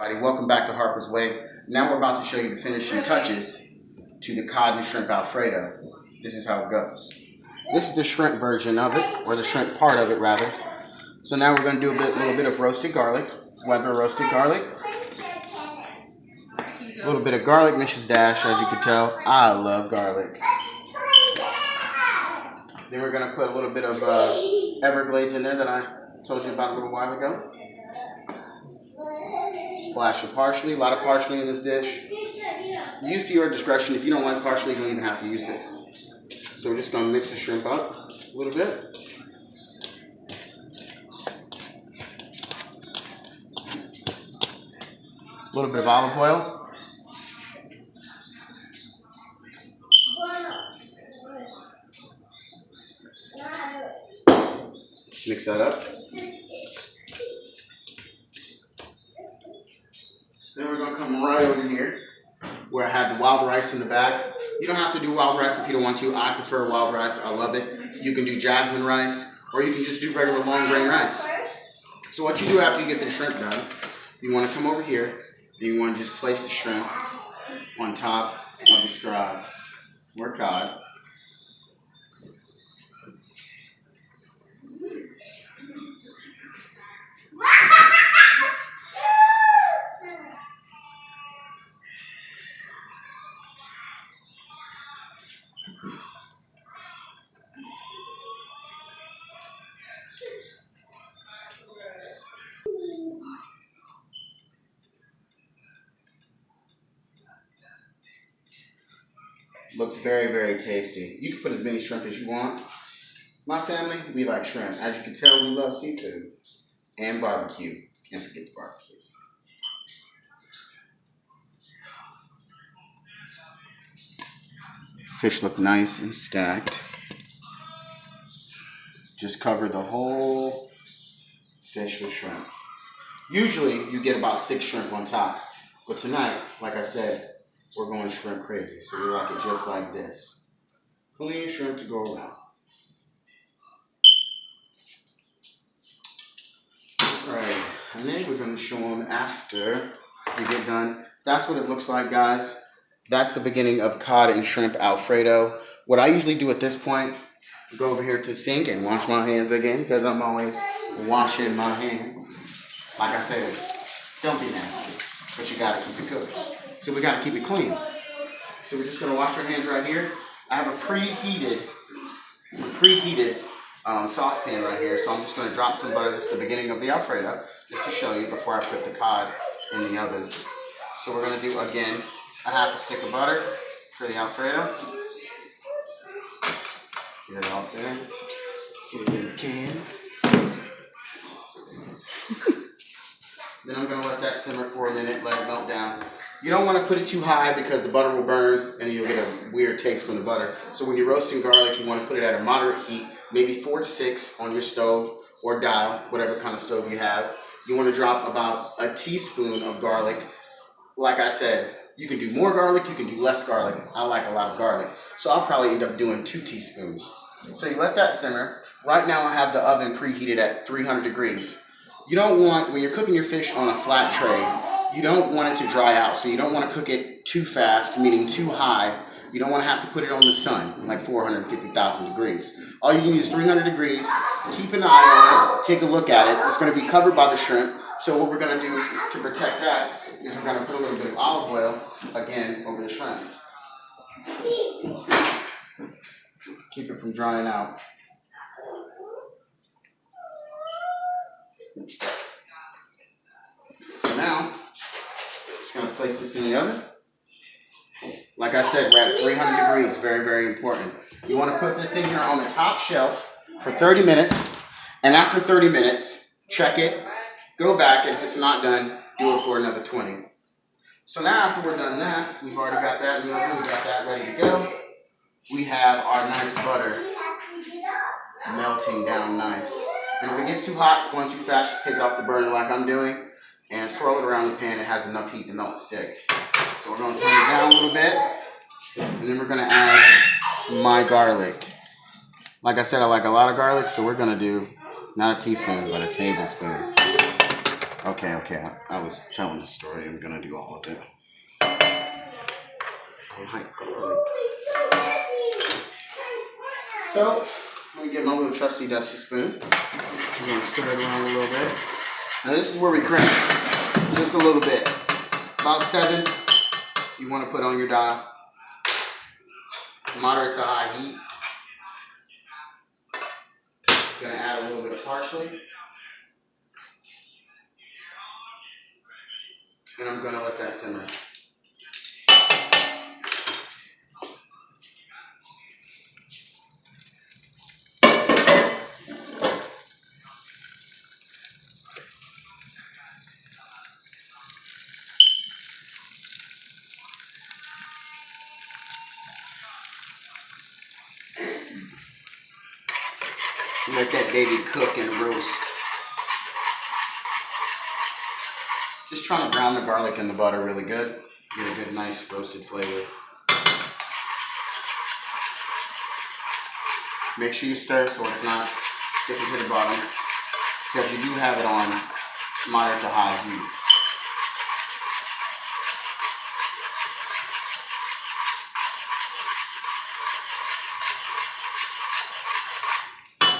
Everybody, welcome back to Harper's Way. Now we're about to show you the finishing touches to the cod and shrimp Alfredo. This is how it goes. This is the shrimp version of it, or the shrimp part of it rather. So now we're going to do a little bit of roasted garlic, Weber roasted garlic. A little bit of garlic, Mrs. Dash, as you can tell. I love garlic. Then we're going to put a little bit of Everglades in there that I told you about a little while ago. Splash of parsley, a lot of parsley in this dish. Use to your discretion. If you don't like parsley, you don't even have to use it. So we're just going to mix the shrimp up a little bit. A little bit of olive oil. Mix that up. Then we're going to come right over here where I have the wild rice in the bag. You don't have to do wild rice if you don't want to. I prefer wild rice. I love it. You can do jasmine rice, or you can just do regular long grain rice. So what you do after you get the shrimp done, you want to come over here and you want to just place the shrimp on top of the scrod or cod. Looks very, very tasty. You can put as many shrimp as you want. My family, we like shrimp. As you can tell, we love seafood and barbecue. Can't forget the barbecue. Fish look nice and stacked. Just cover the whole fish with shrimp. Usually you get about 6 shrimp on top. But tonight, like I said, we're going shrimp crazy. So we like it just like this. Plenty of shrimp to go around. Alright, and then we're going to show them after we get done. That's what it looks like, guys. That's the beginning of cod and shrimp Alfredo. What I usually do at this point, go over here to the sink and wash my hands again, because I'm always washing my hands. Like I said, don't be nasty, but you gotta keep it good. So we gotta keep it clean. So we're just gonna wash our hands right here. I have a preheated saucepan right here, so I'm just gonna drop some butter. This is the beginning of the Alfredo, just to show you before I put the cod in the oven. So we're gonna do again a half a stick of butter for the Alfredo. Get it out there. Get it in the can. Then I'm going to let that simmer for a minute, let it melt down. You don't want to put it too high because the butter will burn and you'll get a weird taste from the butter. So when you're roasting garlic, you want to put it at a moderate heat, maybe 4 to 6 on your stove or dial, whatever kind of stove you have. You want to drop about a teaspoon of garlic. Like I said, you can do more garlic, you can do less garlic. I like a lot of garlic. So I'll probably end up doing 2 teaspoons. So you let that simmer. Right now I have the oven preheated at 300 degrees. You don't want, when you're cooking your fish on a flat tray, you don't want it to dry out. So you don't want to cook it too fast, meaning too high. You don't want to have to put it on the sun, like 450,000 degrees. All you need is 300 degrees. Keep an eye on it. Take a look at it. It's going to be covered by the shrimp. So what we're going to do to protect that is we're going to put a little bit of olive oil, again, over the shrimp. Keep it from drying out. So now, just going to place this in the oven. Like I said, we're at 300 degrees, very, very important. You want to put this in here on the top shelf for 30 minutes, and after 30 minutes, check it, go back, and if it's not done, do it for another 20. So now after we're done that, we've already got that in the oven, we got that ready to go. We have our nice butter melting down nice. And if it gets too hot, it's going too fast, just take it off the burner like I'm doing and swirl it around the pan. It has enough heat to melt the stick. So we're going to turn it down a little bit, and then we're going to add my garlic. Like I said, I like a lot of garlic, so we're going to do not a teaspoon, but a tablespoon. Okay. I was telling the story. I'm gonna do all of it. So, I'm gonna get my little trusty dusty spoon. I'm gonna stir it around a little bit. Now this is where we crank. Just a little bit. About 7. You want to put on your dial. Moderate to high heat. Gonna add a little bit of parsley. And I'm gonna let that simmer. Let that baby cook and roast. Just trying to brown the garlic and the butter really good. Get a good, nice roasted flavor. Make sure you stir so it's not sticking to the bottom, because you do have it on moderate to high heat.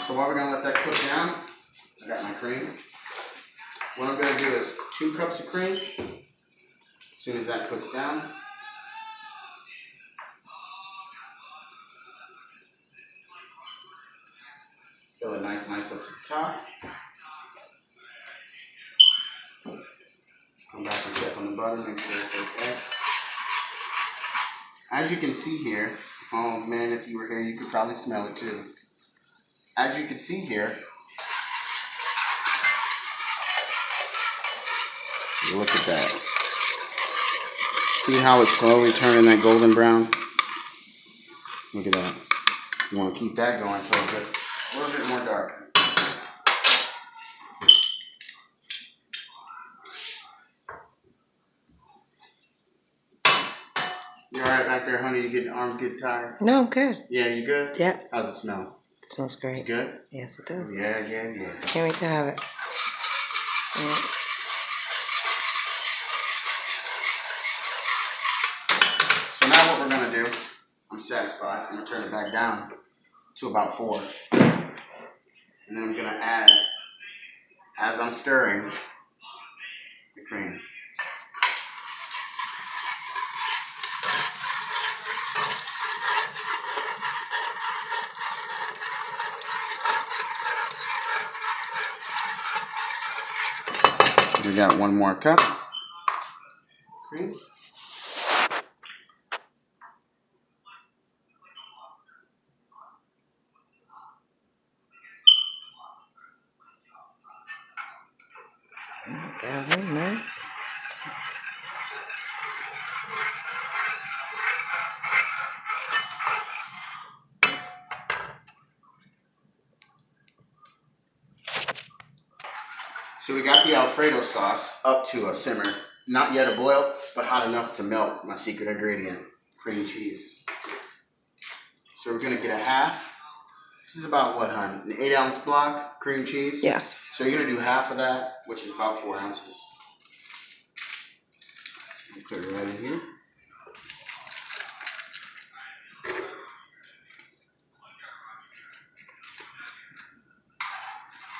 So while we're going to let that cook down, I got my cream. What I'm going to do is 2 cups of cream. As soon as that cooks down, fill it nice up to the top. Come back and check on the butter, make sure it's okay. As you can see here, oh man, if you were here, you could probably smell it too. As you can see here, look at that. See how it's slowly turning that golden brown? Look at that. You want to keep that going until it gets a little bit more dark. You alright back there, honey? You arms getting tired? No, I'm good. Yeah, you good? Yeah. How's it smell? It smells great. It's good? Yes, it does. Yeah. Can't wait to have it. Yeah. So now what we're going to do, I'm satisfied. I'm going to turn it back down to about 4. And then I'm going to add, as I'm stirring, the cream. We got 1 more cup. Cream. Very nice. So we got the Alfredo sauce up to a simmer. Not yet a boil, but hot enough to melt my secret ingredient, cream cheese. So we're gonna get a half. This is about what, hon? An 8-ounce block cream cheese? Yes. So you're gonna do half of that, which is about 4 ounces. I'll put it right in here.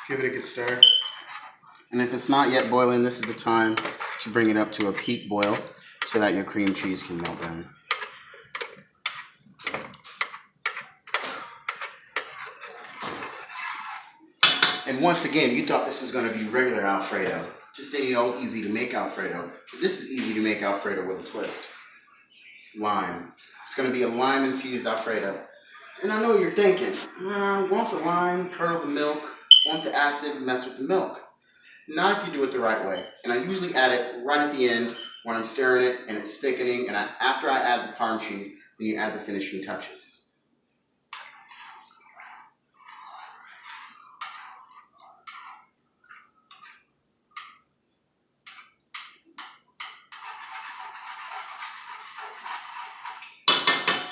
Give it a good stir. And if it's not yet boiling, this is the time to bring it up to a peak boil so that your cream cheese can melt down. And once again, you thought this was going to be regular Alfredo. Just any old easy to make Alfredo. But this is easy to make Alfredo with a twist. Lime. It's going to be a lime infused Alfredo. And I know you're thinking, won't the lime curdle the milk? Won't the acid mess with the milk? Not if you do it the right way. And I usually add it right at the end when I'm stirring it and it's thickening. And after I add the Parm cheese, then you add the finishing touches.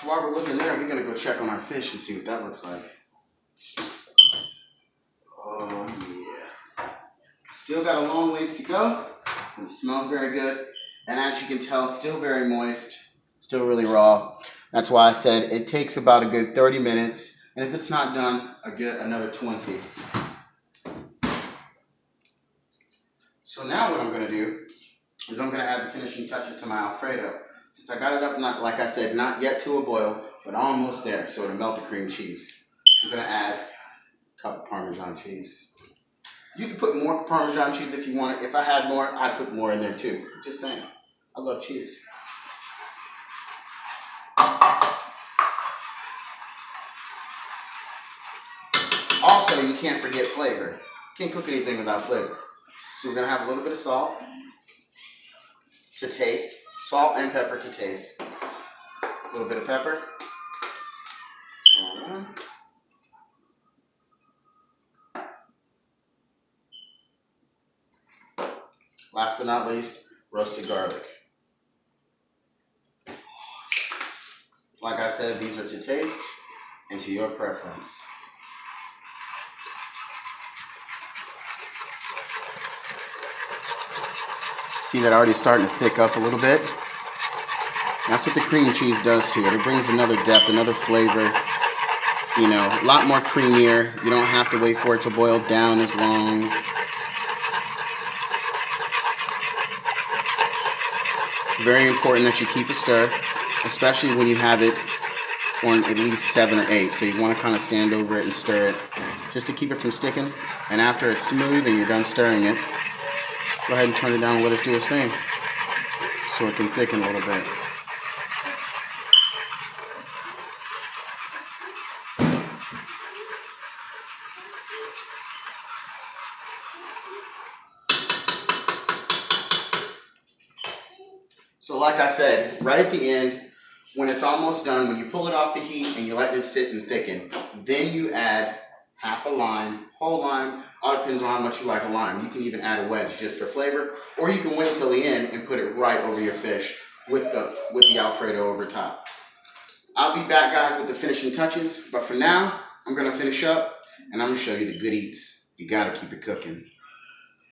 So while we're looking there, we're gonna go check on our fish and see what that looks like. Oh yeah. Still Still got a long ways to go. And it smells very good. And as you can tell, still very moist, still really raw. That's why I said it takes about a good 30 minutes. And if it's not done, another 20. So now what I'm going to do is I'm going to add the finishing touches to my Alfredo. Since I got it up, not like I said, not yet to a boil, but almost there, so it'll melt the cream cheese. I'm going to add a cup of Parmesan cheese. You can put more Parmesan cheese if you want it. If I had more, I'd put more in there too. Just saying. I love cheese. Also, you can't forget flavor. Can't cook anything without flavor. So we're going to have a little bit of salt to taste. Salt and pepper to taste. A little bit of pepper. Last but not least, roasted garlic. Like I said, these are to taste and to your preference. See that already starting to thick up a little bit? That's what the cream cheese does to it. It brings another depth, another flavor. You know, a lot more creamier. You don't have to wait for it to boil down as long. Very important that you keep a stir, especially when you have it on at least 7 or 8. So you want to kind of stand over it and stir it just to keep it from sticking. And after it's smooth and you're done stirring it, go ahead and turn it down and let it do its thing so it can thicken a little bit. So like I said, right at the end, when it's almost done, when you pull it off the heat and you let it sit and thicken, then you add half a lime, whole lime. All depends on how much you like a lime. You can even add a wedge just for flavor, or you can wait until the end and put it right over your fish with the Alfredo over top. I'll be back, guys, with the finishing touches, but for now, I'm gonna finish up and I'm gonna show you the good eats. You gotta keep it cooking.